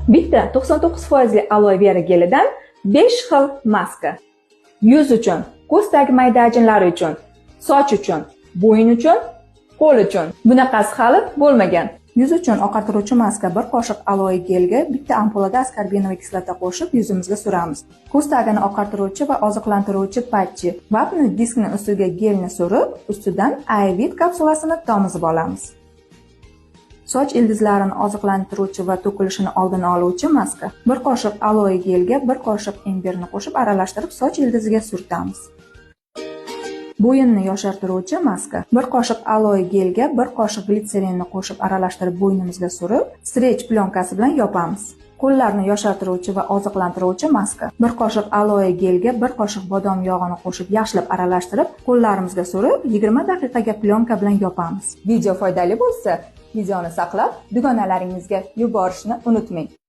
Bitta 99% aloe vera gelidan 5 xil maska. Yuz uchun, ko'zdagi mayda ajinlar uchun, soch uchun, bo'yin uchun, qo'l uchun. Bunaqasi hali bo'lmagan. Yuz uchun oqartiruvchi maska 1 qoshiq aloe gelga bitta ampulaga askorbinoviy kislota qo'shib yuzimizga suramiz. Ko'z tagini oqartiruvchi va oziqlantiruvchi patchi vapni diskning ustiga gelni surib, ustidan Ayvit kapsulasini tomizib olamiz. Soch ildizlarini oziqlantiruvchi va to'kilishini oldini oluvchi maska 1 qoshiq aloe gelga 1 qoshiq imberni qo'shib aralashtirib soch ildiziga surtamiz. Bo'yinni yoshartiruvchi maska 1 qoshiq aloe gelga 1 qoshiq glitserinni qo'shib aralashtirib bo'ynimizga surib, strech plyonkasi bilan yopamiz. Qo'llarni yoshartiruvchi va oziqlantiruvchi maska 1 qoshiq aloe gelga 1 qoshiq bodom yog'ini qo'shib yaxshilab aralashtirib, qo'llarimizga surib 20 daqiqaga plyonka bilan yopamiz. Video foydali bo'lsa, videoni saqlab, dugonalaringizga yuborishni unutmang.